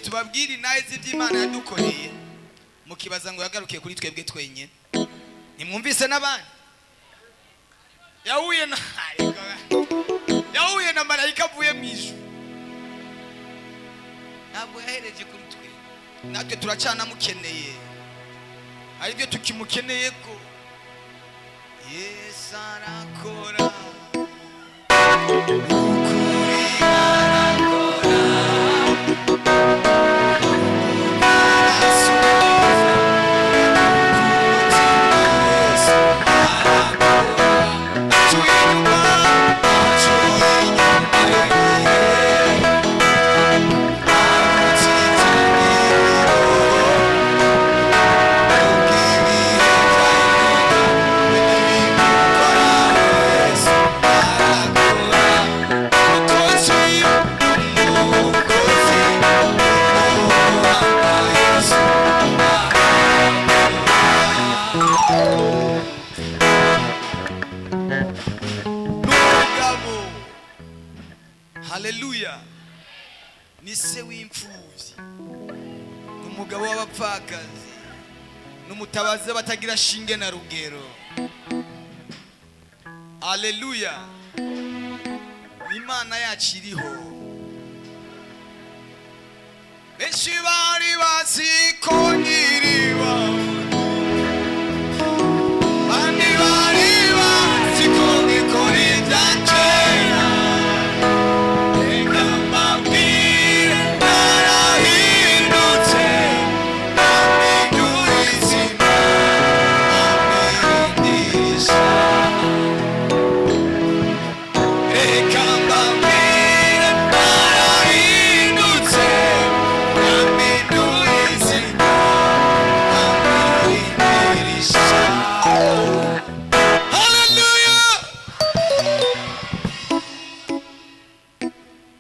tubabwire nazi by'Imana yadukoreye mukibaza ngo yagarukiye kuri twebwe twenyine. Nimwumvise nabandi yahuye na marayika avuye mu ijuru, ntabwo yahereje kuri twe, natwe turacana mukeneye, aribyo tukimukeneye ko Yesu arakora. Haleluya. Ni se w'imfubyi, umugabo w'abapfakazi, n'umutabazi batagira shinge na rugero. Haleluya. Imana yacu iriho. Benshi bari bazi ko nyiriba, bandi bari bazi ko nikora ibyakera.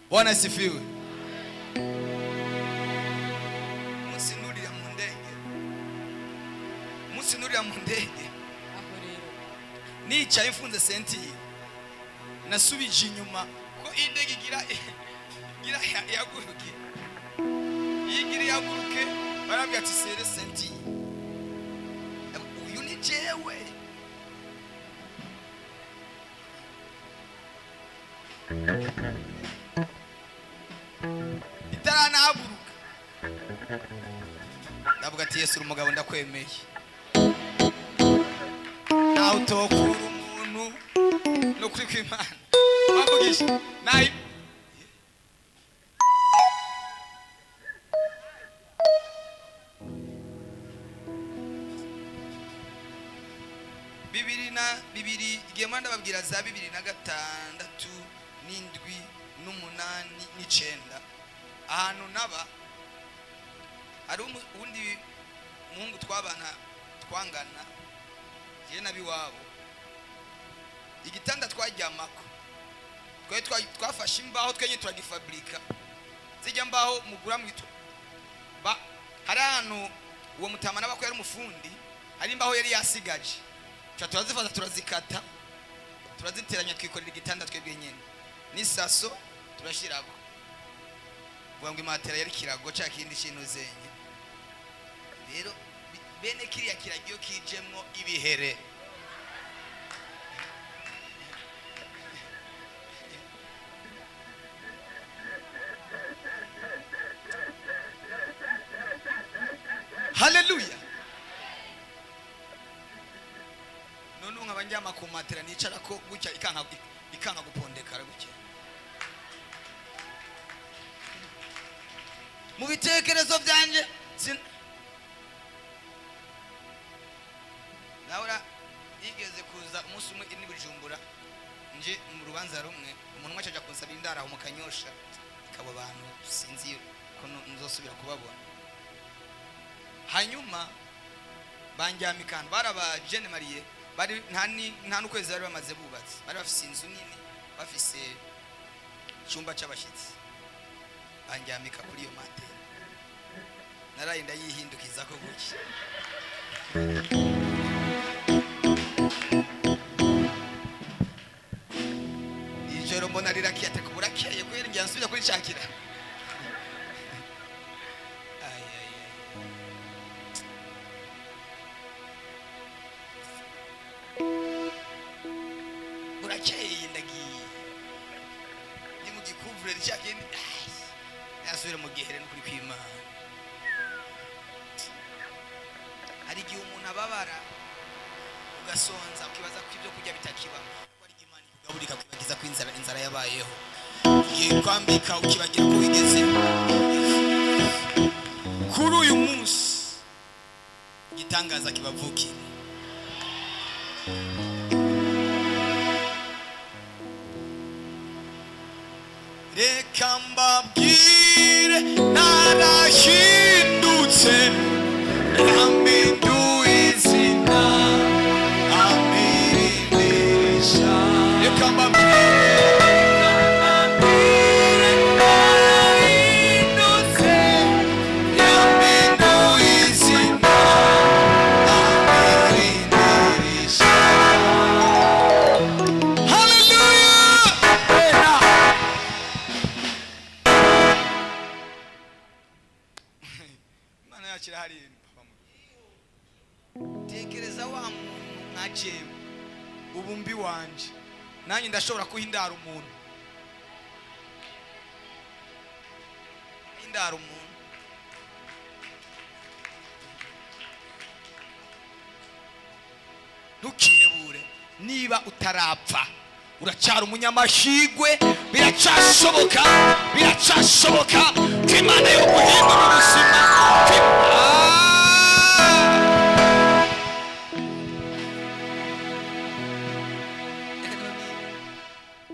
Bwana asifiwe. Musinurira mu ndege nicaye mfunze senti nasubije inyuma ko indege igira yaguruke, yigira yaguruke, barambye ati sere senti uyu ni jewe. Itarana haguruka ndavuga ati Yesu umugabo ndakwemeye, nawe utokura umuntu no kuri kw'Imana bavugisha nayi bibiri igihe mwanda babwira za 2006 n'indwi n'umunani n'icenda ahantu naba ari undi muhungu twangana je nabi wabo, igitanda twaryamako twafashe imbaho twenye turagifabrika zijya mbaho mugura mwito ba hari ahantu uwo mutama nabako yari umufundi, hari imbaho yari yasigaje turazifata turazikata turaziteranya twikorera igitanda twebwe nyene n'isaso turashirako ngo imatera yari kirago ca kindi kintu zenye. Rero bene kiriya kiragyo kijemwo ibihere, haleluya. None nk'abanjama ku matera nicara ko gucya ikanka gupondekara gucya. mu bitekerezo byanje naura yigeze kuza umunsi umwe ni Bujumbura nje mu rubanza rumwe umuntu wacaje kunsaba indara aho mu Kanyosha ikabo abantu sinzi ko nzosubira kubabona hanyuma banjyamikana baraba Jeune Marie bari nta n'ukwezi bari bamaze bubatse bari bafise inzu nini bafise cyumba cy'abashitsi banjyamika kuri iyo mate naraye ndayihindukiza ko guki ijoro mbona rirakiyate kuburakeye kwera ngiye nsubira kuri Shakira burakeye ndagiye ni mu gikuvure cyakindi yasubira mu gihere no kuri kwimana hari igihe umuntu ababara ugasonza ukibaza ko ibyo kujya bitakiba ko ari Imana ikugaburika kwibagiza ko inzara yabayeho igihe kwambika ukibagira ko wigeze kuri uyu munsi gitangaza kibavukira reka mbabwire narahindutse nampinduye izina ampindurisha reka mbabwire narahindutse nampinduye izina ampindurisha kirahari tekereza wa muntu nkajewe ubumbi wanje nanjye ndashobora kuhindara umuntu hindara umuntu ntukihebure niba utarapfa uracyari umunyamashigwe biracashoboka ko Imana yo guhindura ubuzima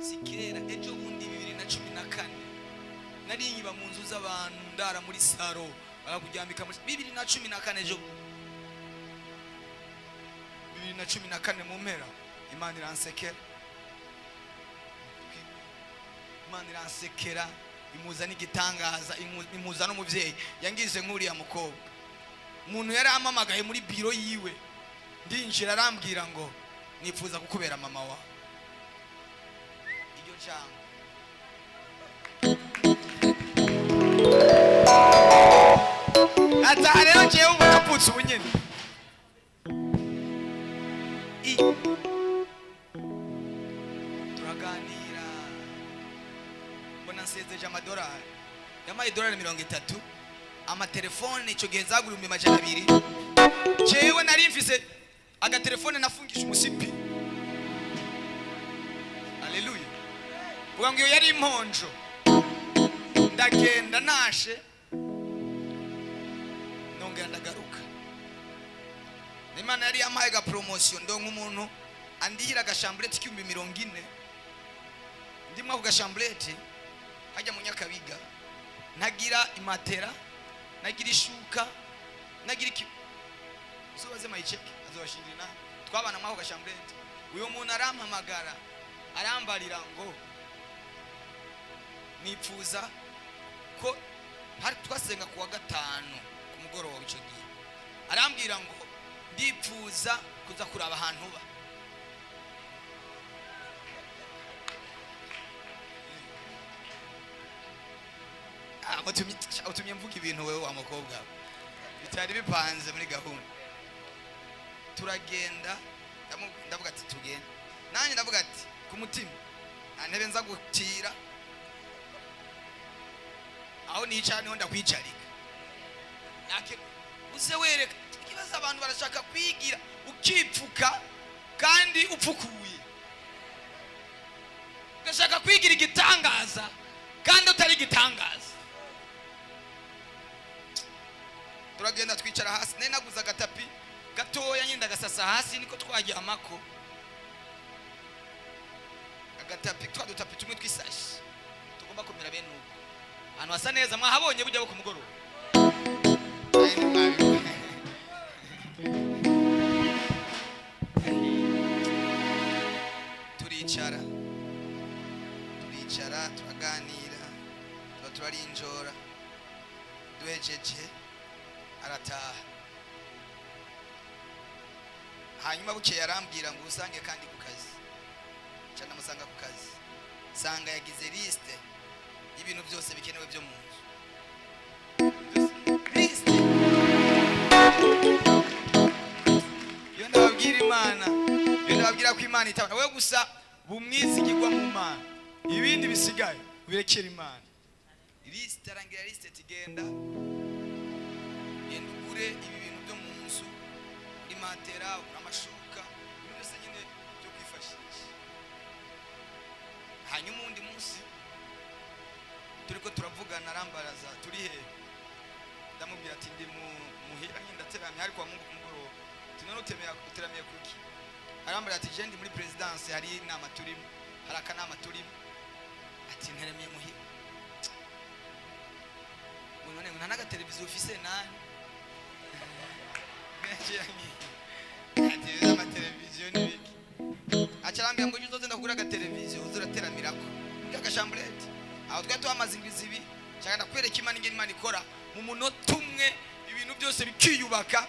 sikirera ejo bundi 2014 nari nyiba mu nzu z'abantu ndara muri saro bakujyambika muri 2014 ejo 2014 mu mpera Imana iransekera imuza n'igitangaza imuza n'umuvyeyi yangize nk'uriya mukobwa umuntu yari amamagaye muri biro yiwe ndinjira arambwira ngo nipfuza kukubera mama wa iryo jambo ata rero ngiye ubutaputse ubunyene turaganira mbona nsezeje amadolari yamaye dolari 30 amatelefone icyo gihe zagura 200 jewe nari mfise agatelefone nafungisha umusipi haleluya uvuga ngo iyo yari imponjo ndagenda nashe nongera ndagaruka Imana yari yamaye ga promotion ndonka umuntu andihira gashambrete k'ibihumbi 40 ndimwe ku gashambrete hajya mu Nyakabiga nagira imatera nagira ishuka nagira iki usobaze mayicheke azobashingirina twabana mwaho gashambrete uyo muntu arampamagara arambarira ngo nipfuza ko hari twasenga kuwa gatanu ku mugoroba w'ico gihe arambwira ngo ndipfuza kuza kuraba ahantu ba utumye mvuga ibintu wewe wa mukobwa bitari bipanze muri gahunda turagenda ndavuga ati tugenda nanjye ndavuga ati ku mutima ntebe nza gutira aho nicara niho ndakwicarika nake uze wereka ikibazo abantu barashaka kwigira ukipfuka kandi upfukuye ugashaka kwigira igitangaza kandi utari igitangaza turagenda twicara hasi, nari naguze agatapi gatoya nyenda gasasa hasi, niko twaryamako agatapi twadutapi tumwe twisashi tugomba kumera bene uko. Ahantu hasa neza, mwahabonye bujya bo ku mugoroba. turicara turaganira, turarinjora, duhejeje arataha. Hanyuma bukeye arambwira ngo usange kandi ku kazi. Cyane musanga ku kazi, sanga yagize liste y'ibintu byose bikenewe byo mu nzu. Liste yo ndababwira Imana, yo ndababwira ko Imana itabona. Wewe gusa bumwizigirwa mu Mana, ibindi bisigaye birekera Imana. Liste arangira liste tigenda ugure ibi bintu byo mu nzu, uri matera, uri amashuka, ibintu byose nyine byo kwifashisha. Hanyuma undi munsi turiko turavugana, arambaraza turi he, ndamubwira ati ndi muhira nyine ndateramye ariko wa Mungu ku mugoroba. Tunone uteramiye kuki? Arambara ati je ndi muri presidence, hari inama turimo, hari akanama turimo. Ati nteramiye muhira. None nta naga televiziyo ufise nani? Ati ama televiziyo ni biki? Acarambira ngo uzoze ndakugura aga televiziyo uzurateраmirako. Kagashambulete. Aho twa twamaze ingwizi ibi, cyangwa ndakwereka Imana ingene Imana ikora mu munota umwe, ibintu byose bikiyubaka.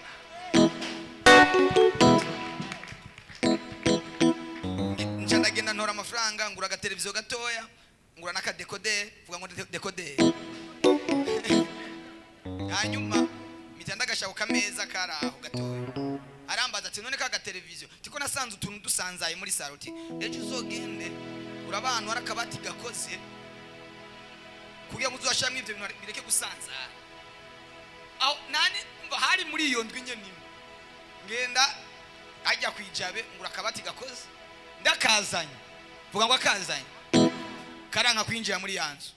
Ndagenda ntora amafaranga ngura aga televiziyo gatoya, ngura naka decoder, vuga ngo decoder. Hanyuma mitanda gashaka kameza karaho gatoya. Arambaza ati none kaga televiziyo tiko nasanze utuntu dusanzaye muri saloti, ejo uzogende urabantu harakabati gakoze kugira ngo uzashamwe ivyo bintu bireke gusanza. Aho nani mva hari muri iyo ndwi nyene ngenda ajya kwijabe ngura kabati gakoze, ndakazanye vuga ngo akazanye karanka kwinjira muri yanzu.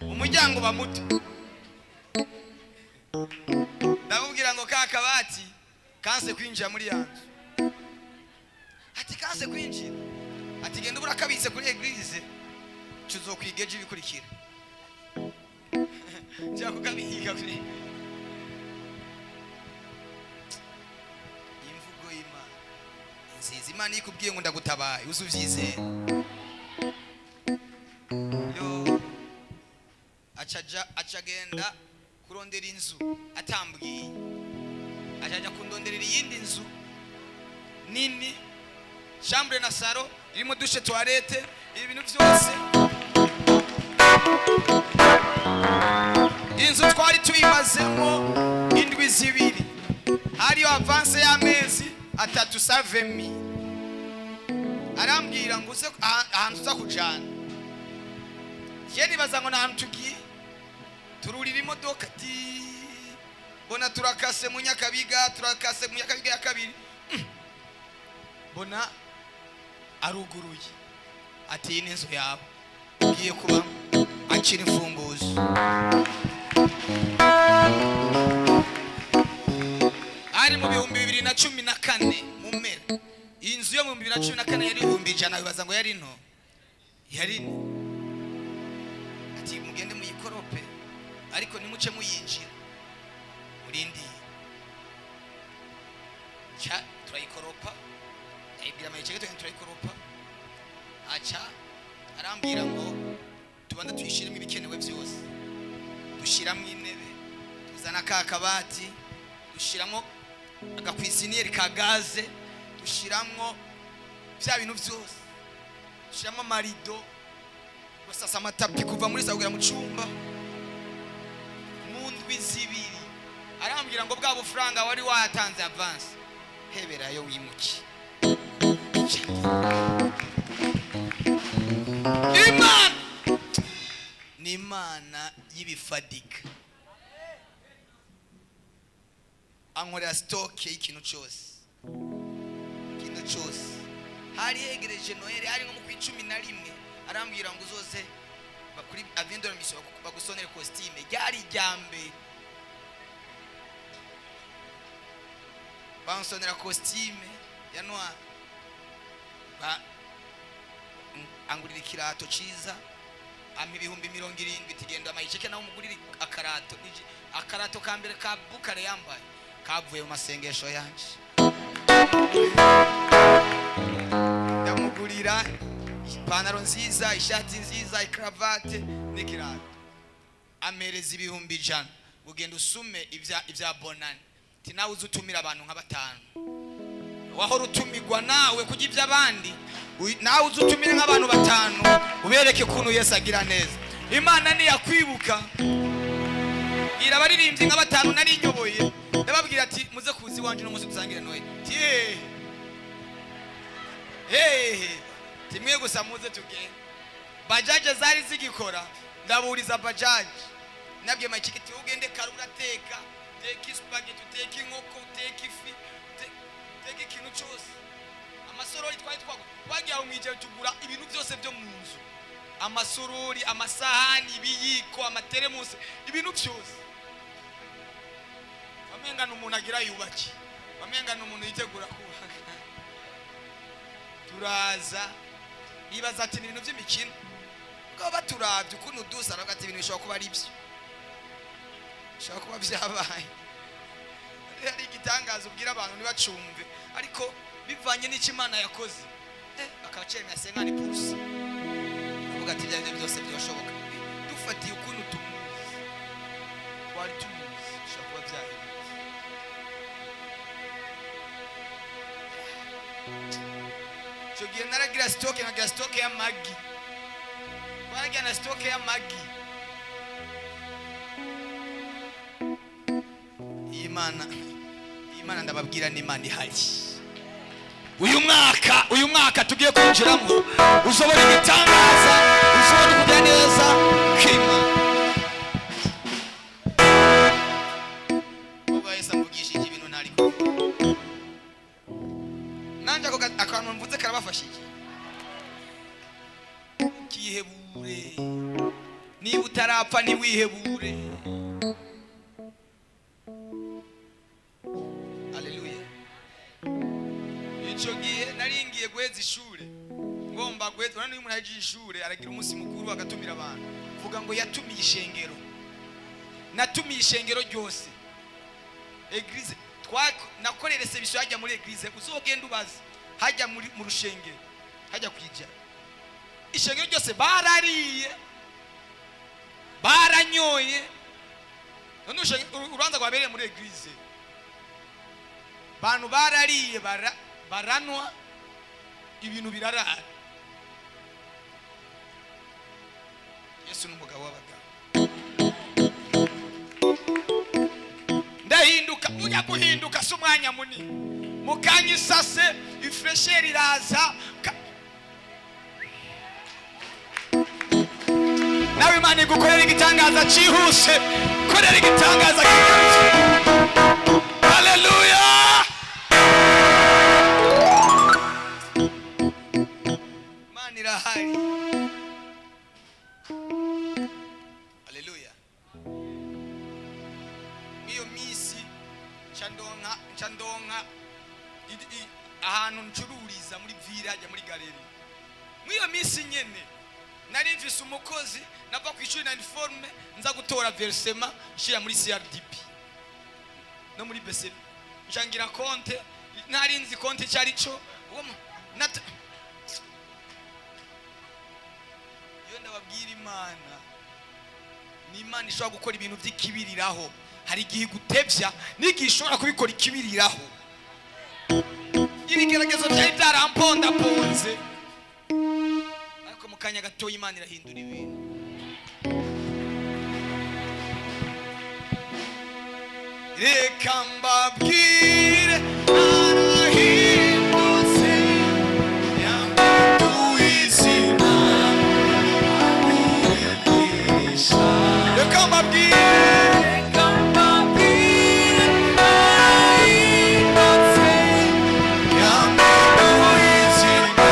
Umuryango bamuto ndamubwira ngo kakabati kanse kwinjira muri yanzu. Ati kanse kwinjira, ati genda ubura kabitse kuri eglise tuzokwigeje ibikurikira. Njya kukabihiga kuri imvugo y'Imana nziza. Imana ikubwiye ngo ndagutabaye uzuvyize. Yo acagenda kurondera inzu atambwiye, ajaja kundonderera iyindi nzu nini, chambre na saro irimo dushe toilette, ibintu byose. Inzu twari tuyimazemo indwi zibiri, hariyo avance y'amezi 370. Arambwira ngo uze ahantu uza kujana. Je nibaza ngo nahantu tugiye, tururira imodoka ati bona turakase mu Nyakabiga, turakase mu Nyakabiga ya kabiri. Bona aruguruye ati iyi n'inzu yawe ugiye kuba, akira imfunguzo. Ari mu 2014 mu mpera, inzu yo mu 2014 yari 100,000. Bibaza ngo yari nto, yari ati mugende muyikorope ariko nimuce muyinjira murindi. Cha turayikoropa, ayibwira mayicege turayikoropa. Acha arambwira ngo tubanda tuyishiremo ibikenewe byose, dushiramo intebe, tuzana kakabati, dushiramo agakwisiniyeri ka gaze, dushiramo bya bintu byose, dushiramo marido, gusasa amatapi kuva muri sagura mu cyumba mu ndwi zibiri. Arambwira ngo bwa bufaranga wari watanze avance heberayo wimuki. Imana ni Imana y'ibifadika, ankorera stock y'ikintu cyose, ikintu cyose. hari hegereje Noheli, hari nko mu kwicumi na rimwe, arambwira ngo uzoze kuri Avendora Mission bagusonere costume. Ryari ryambe bansonera costume ya noir, angurira ikirato ciza, ampa ibihumbi 70 tigenda amayiceke nawe umugurira akarato ka mbere ka Bukare yambaye kavuye mu masengesho yanje. Ndamugurira ipantaro nziza, ishati nziza, ikravate n'ikirato, amereza ibihumbi 100 ugenda usume ibya bonani. Ti nawe uzutumira abantu nka 5, wahora utumigwa nawe kujya iby'abandi, nawe uzutumire nk'abantu 5 ubereke kuntu Yesu agira neza. Imana ni yakwibuka irabaririmbye nka 5 nari nyoboye, ndababwira ati muze kuzi wanje no muze kuzangire Noheli. Timwe gusa muze tugende. Bajaje zari zigikora, ndaburiza bajaje nabye makikiti ugende karura teka spaghetti, teka inkoko, teka ifi, teka ikintu cyose. Amasorori twagiye aho mwije tugura ibintu byose byo mu nzu, amasorori, amasahani, ibiyiko, amateremusi, ibintu byose. Bamenga n'umuntu agira yubaki, bamenga n'umuntu yitegura kubaka. Turaza ibaza ati ibintu by'imikino ngo baturavye ukuntu dusa, nagati ibintu bishobora kuba ari byo, bishobora kuba byabaye. Ari igitangazo ubwira abantu ntibacumve, ariko bivanye n'icyo Imana yakoze akacemera senkani pusi, avuga ati ibyo byose byoshoboka dufatiye ukuntu tumuzi, twari tumuzi, bishobora kuba byahindutse. Icyo gihe naragira sitoke ya magi, twaragira na sitoke ya magi. Imana ndababwira ni Imana ihari. Uyu mwaka tugiye kwinjiramo uzobora igitangaza, uzobora kujya neza k'Imana. Ubwo Yesu amvugishije ibintu ntari ko nanje ako akantu mvuze karabafashije. Kihebure, niba utarapfa ntiwihebure. Icyo gihe naringiye guheza ishure, ngomba guheza. Urabona iyo umuntu ahejeje ishure aragira umunsi mukuru agatumira abantu, vuga ngo yatumiye ishengero. Natumiye ishengero ryose, eglise nakorere service hajya muri eglise, uzogenda ubaza hajya mu rushengero, hajya kwija ishengero ryose barariye baranyoye. None urubanza rwabereye muri eglise, bantu barariye baranwa, ibintu birarara. Yesu n'umugabo w'abagabo. Ndahinduka, ujya guhinduka si umwanya munini, mukanya isase ifresheri iraza. Nawe Imana igukorera igitangaza cyihuse, korera igitangaza cyihuse. Haleluya. Imana irahari. Haleluya. Iyo misi chandonka ahantu ncururiza muri vira hajya muri galeri. Mwiyo misi nyene nari mfise umukozi, nava ku ishuri na uniforme, nza gutora versement nshira muri CRDP no muri BCB, njangira konte, ntari nzi konte cyari cyo. Iyo ndababwira Imana ni Imana ishobora gukora ibintu by'ikibiriraho. Hari igihe gutebya n'igihe ishobora kubikora ikibiriraho. Ibigeragezo byari byaramponda ponze, ariko mu kanya gato Imana irahindura ibintu. Reka mbabwire arahindutse, yamuduye izina amwigisha. Reka mbabwire arahindutse, yamuduye izina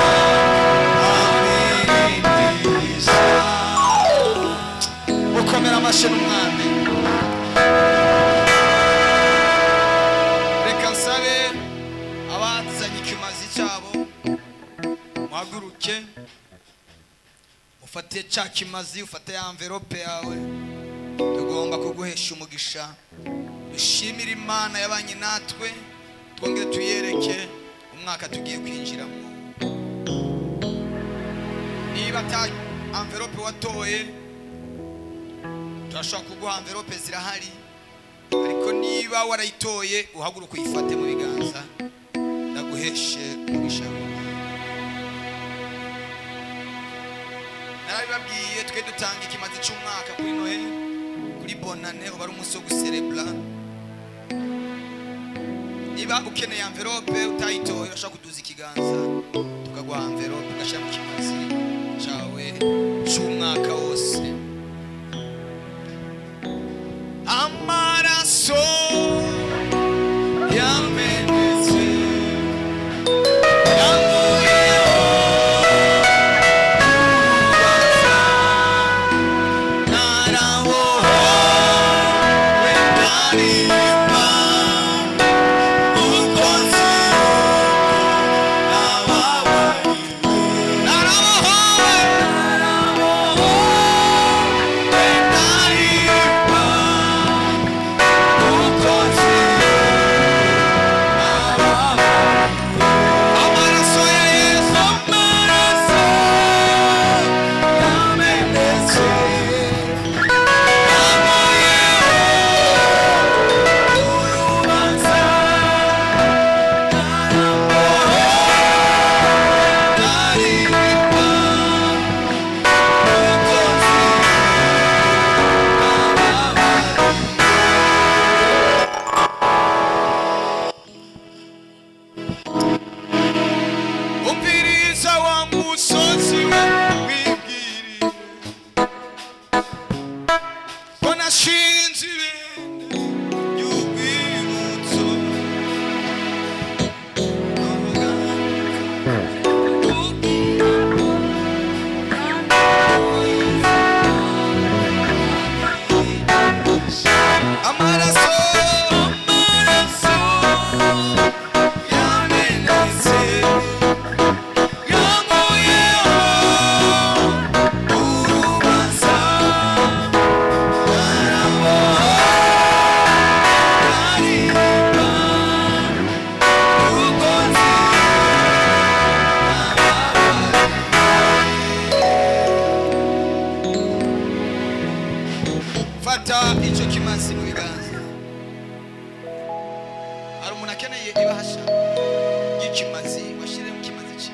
muhaguruke ufate cya kimazi, ufate ya envelope yawe. Tugomba kuguhesha umugisha. Dushimire Imana yabanye natwe, twongere tuyereke umwaka tugiye kwinjiramo. Niba ta envelope watoye, turashaka kuguha envelope zirahari, ariko niba warayitoye uhaguruka uyifate mu biganza, ndaguheshe umugisha. Narabibabwiye twe dutanga ikimazi cy'umwaka kuri Noel, kuri bonane, uba ari umunsi wo guserebra. Niba ukeneye envelope utayitoye, urashaka kuduza ikiganza tukaguha envelope ugashyira mu kimazi cyawe cy'umwaka wose. Amaraso yamenetse icyo kimazi mu biganza. Hari umuntu akeneye ibahasha y'ikimazi, washyire mu kimazi cye.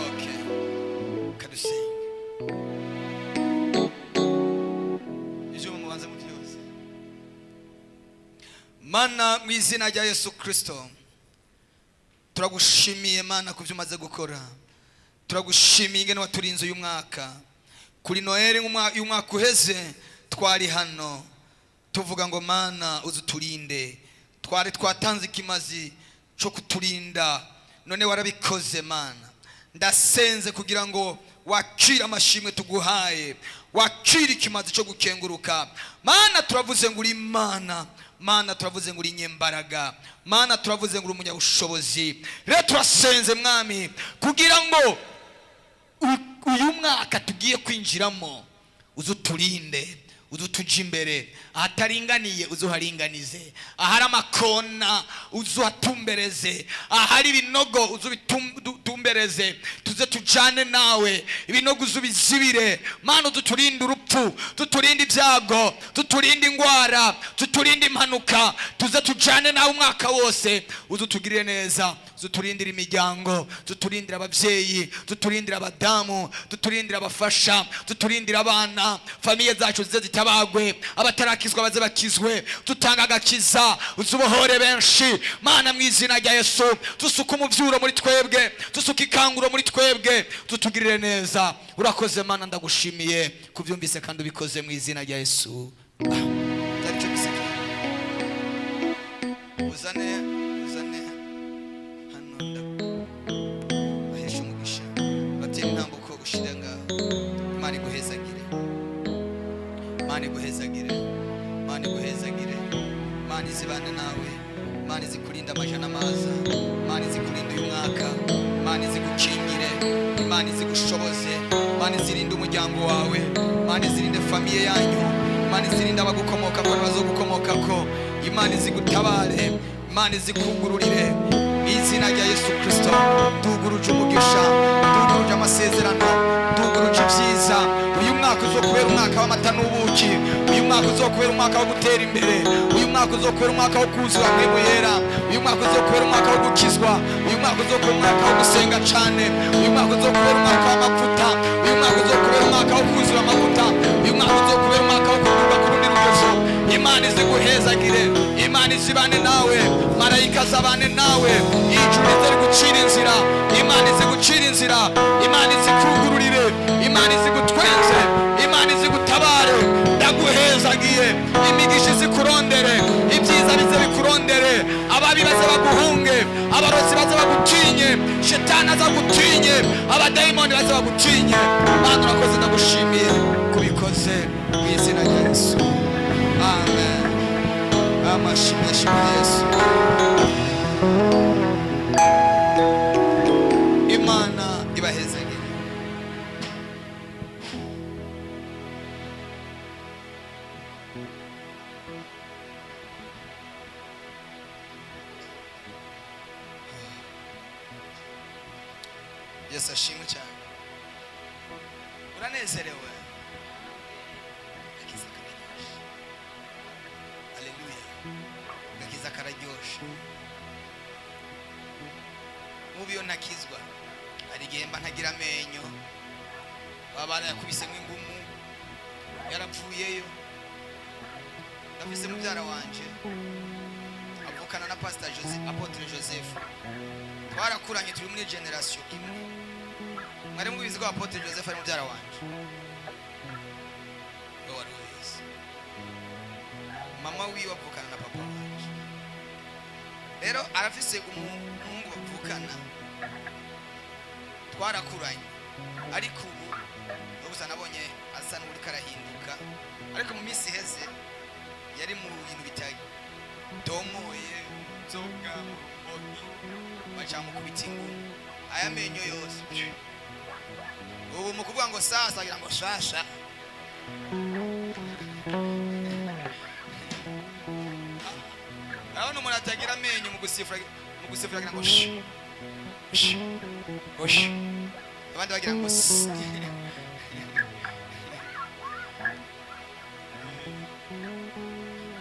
Okay, kadusenga. Ijuru mubanze mu byose. Mana, mu izina rya Yesu Kristo, turagushimiye Mana ku byo umaze gukora. Turagushimiye ingene waturinze uyu mwaka. Kuri Noel y'umwaka uheze twari hano tuvuga ngo Mana uzuturinde. Twari twatanze ikimazi cyo kuturinda, none warabikoze Mana. Ndasenze kugira ngo wakire amashimwe tuguhaye, wakire ikimazi cyo gukenguruka. Mana turavuze ngo uri Imana, Mana turavuze ngo uri nyembaraga, Mana turavuze ngo uri umunyabushobozi. Rero turasenze Mwami kugira ngo uyu mwaka tugiye kwinjiramo uzuturinde, uzutuje imbere. Ahataringaniye uzuharinganize, ahari amakona uzuhatumbereze, ahari ibinogo uzubitumbereze. Tuze tujane nawe, ibinogo uzubizibire Mana. Uzuturinde urupfu, tuturinde ibyago, tuturinde ingwara, tuturinde impanuka. Tuze tujane nawe umwaka wose, uzutugirire neza. Tuturindira imiryango, tuturindira ababyeyi, tuturindira abadamu, tuturindira abafasha, tuturindira abana. Famiye zacu zize zitabagwe, abatarakizwa baze bakizwe. Tutanga agakiza, uzubohore benshi Mana mu izina rya Yesu. Tusuka umuvyuro muri twebwe, tusuka ikanguro muri twebwe, tutugirire neza. Urakoze Mana, ndagushimiye kuvyumvise kandi ubikoze mu izina rya Yesu. Uzane Mani guhezagire, Mani guhezagire, Mani guhezagire, Mani zibane nawe, Mani zikurinda amajana maza, Mani zikurinda uyu mwana. Imana izigushoboze, Imana izirinde umuryango wawe, Imana izirinde famiye yanyu, Imana izirinde abagukomoka ko bazogukomoka ko, Imana izigutabare, Imana izikugururire mu izina rya Yesu Kristo. Nduguruje umugisha, nduguruje amasezerano, nduguruje ibyiza. Uyu mwaka uzokubera umwaka w'amata n'ubuki, uyu mwaka uzokubera umwaka wo gutera imbere, uyu mwaka uzokubera umwaka wo kuzura mpemu yera, uyu mwaka uzokubera umwaka wo gukizwa, uyu mwaka uzokubera umwaka wo gusenga cyane, uyu mwaka uzokubera umwaka w'amavuta, uyu mwaka uzokubera umwaka wo kuzura amavuta, uyu mwaka uzokubera umwaka wo kugurwa ku rundi rugero. Imana iziguhezagire, Imana izibane nawe, marayika azabane nawe, ijuru rizari gucira inzira, Imana izigucira inzira, Imana izikugururire, Imana izigutwenze, Imana izigutabare. Ndaguhezagiye, imigisha izikurondere, ibyiza bize bikurondere, ababi baze baguhunge, abarozi baze bagutinye, shetani azagutinye, abadayimoni baze bagutinye. Mana urakoze, ndagushimiye kubikoze mu izina rya Yesu, amen. Amashimwe Yesu. Imana ibahezagire. Yesu ashimwe cyane. Uranezerewe? Haleluya. Gakiza kararyoshe. Mubiyo nakizwa, hari igihe mba ntagira amenyo, babana yakubise nk'ingumu, yarapfuyeyo. Ndafise mubyara wanje avukana na Pastor Joseph, Apotre Joseph. Twarakuranye, turi muri generation imwe. Mwari mubizi ko Apotre Joseph ari mubyara wanje? Mama wiwe avukana na papa wanje. Rero arafise umuhungu bavukana, twarakuranye, ariko ubu ubusa nabonye asa n'uri karahinduka, ariko mu minsi iheze yari mu bintu bitaye domoye, nzoga, murumogi, bacamu kubitingu, aya menyo yose. Ubu mu kuvuga ngo sasa agira ngo shasha. Urabona umuntu atagira amenyo mu gusifura agira ngo shi shi shi, abandi bagira ngo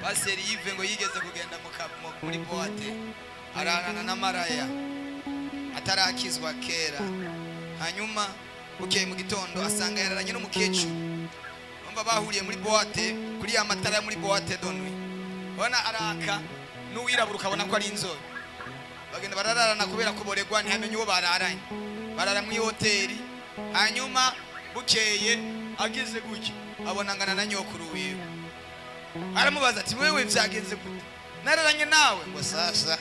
Paseri Yves ngo yigeze kugenda muri boate ararana na maraya atarakizwa kera, hanyuma bukeye mu gitondo asanga yararanye n'umukecuru. Umva bahuriye muri boate, kuri ya matara muri boate donwe, bona araka n'uwirabura ukabona ko ari inzobe. Bagenda barararana kubera kuboregwa, ntihamenye uwo bararanye. Barara mu hoteli, hanyuma bukeye agize gutya abona ngana na nyokuru wiwe. Aramubaza ati wewe byagenze gute? Nararanye nawe. Ngo sasa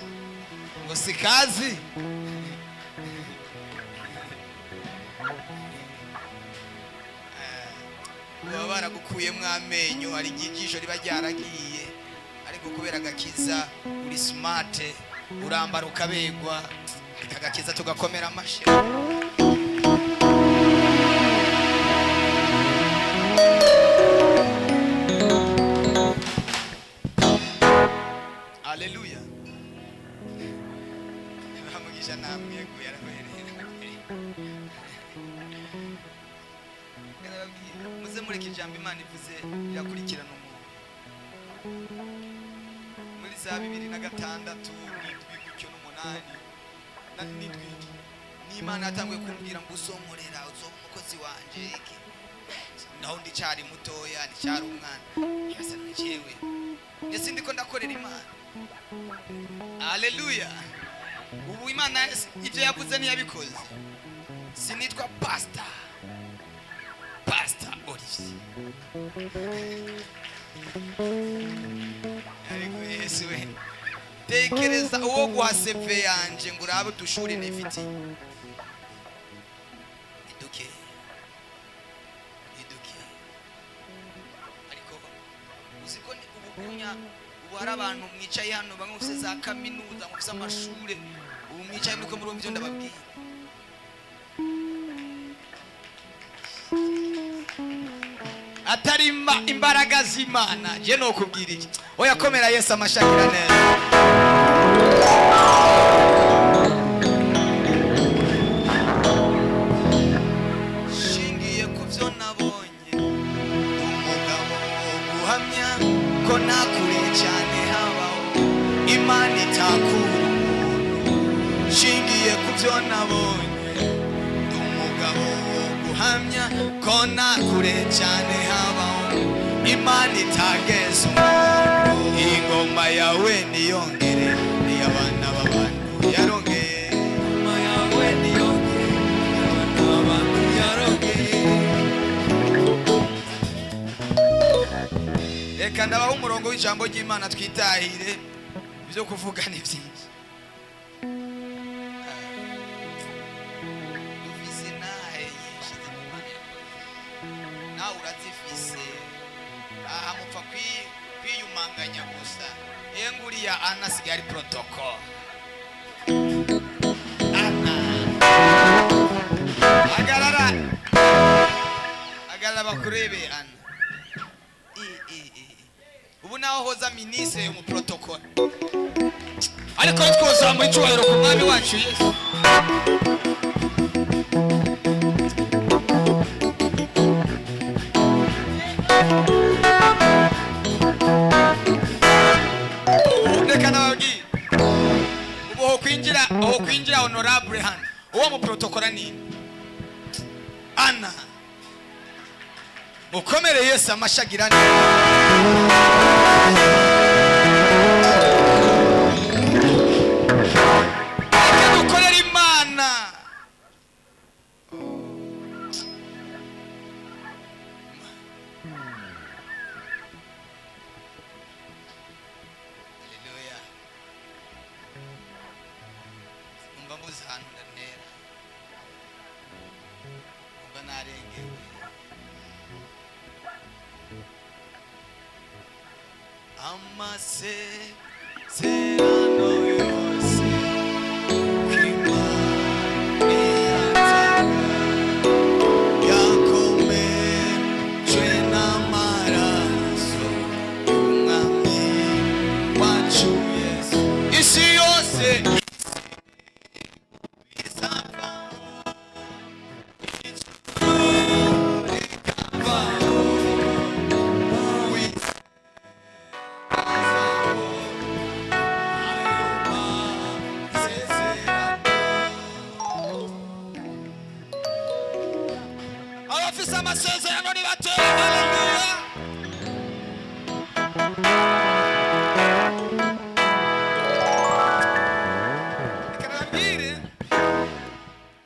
ngo sikazi. Baba baragukuyemo amenyo, ari igijisho riba ryaragiye, ariko kubera agakiza uri smart, urambara ukabegwa, akagakiza tugakomera amashi. Haleluya. Bamugisha namwe kuyaraherera. Muze mureke ijambo Imana ivuze irakurikirana umuntu. Muri za 2006 gutyo n'8 ni Imana yatangiye kumbwira ngo usomorera uzoba umukozi wanje iki. Naho ndicari mutoya, ndicari umwana. Yasa n'jewe. Ese ndiko ndakorera Imana. Haleluya. Ubu Imana ivyo yavuze ntiyabikoze. Sinitwa pastor Olivier. Ariko Yesu we, tekereza uwo gwa CV yanje ngo urabe dushuri nifiti. Iduke. Ariko uziko ni ubukunya, ubu hari abantu mwicaye hano bamwe ufise za kaminuza, mufise amashure, ubu mwicaye nuko muri byo ndababwiye. atari imbaraga z'Imana je no kubwira iki oya komera Yesu amashakira neza shingiye kuvyo nabonye umugabo guhamya ko nakure cyane habaho Imana itakura shingiye kuvyo nabonye umugabo guhamya ko nakure cyane habaho Imana itageza ingoma yawe niyongere niyabana b'abantu yarongeye ingoma yawe niyongere niyabana b'abantu yarongeye reka ndabaho umurongo w'ijambo ry'Imana twitahire byo kuvuga ni byinshi dufise nahe nyinshi z'Imana nawe urazifise aha mupfa kwiyumanganya gusa enguriya Ana sigari protocol Ana agarara bakurebe Ana ubu naho hoza ministre mu protocol ariko twoza muri cyubahiro ku mwami wacu Yesu kwinjira honorable hano uwo mu protocol ni Ana mukomere Yesu amashagirane dukorera Imana amasezerano yose kw'Imana yakomejwe n'amaraso y'umwami wacu Yesu isi yose amasezerano ni batera haleluya ikarabire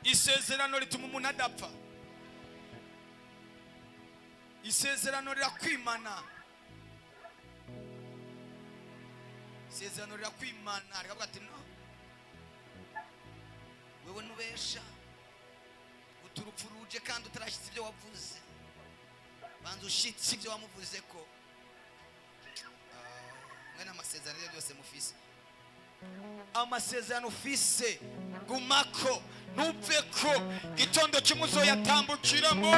isezerano rituma umuntu adapfa isezerano rirakwimana isezerano rirakwimana rikavuga ati no wewe nubesha urupfu ruje kandi utarashitse ibyo wavuze banza ushitse ibyo wamuvuze ko mwene amasezerano yose mufise amasezerano ufise gumako ntupfe ko gitondo cy'umuzo yatambukiramo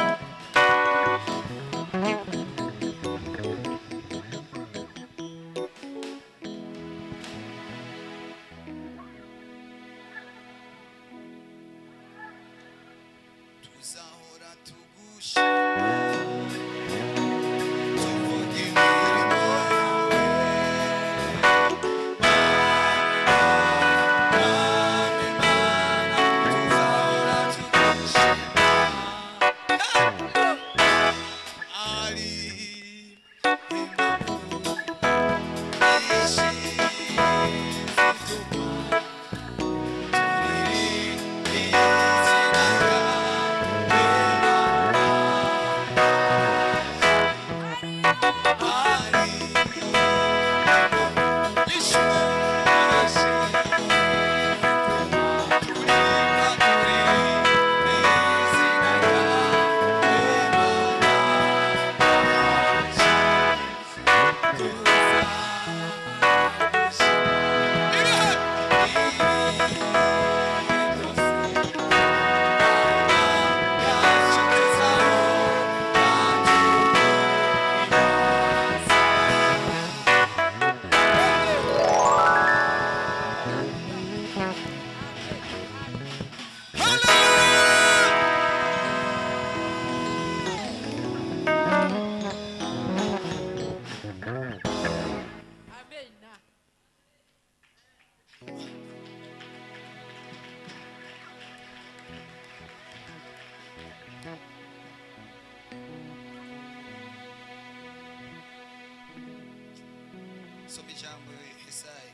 ijambo Yesaya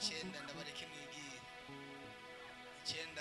9 ndabareke mwigire 9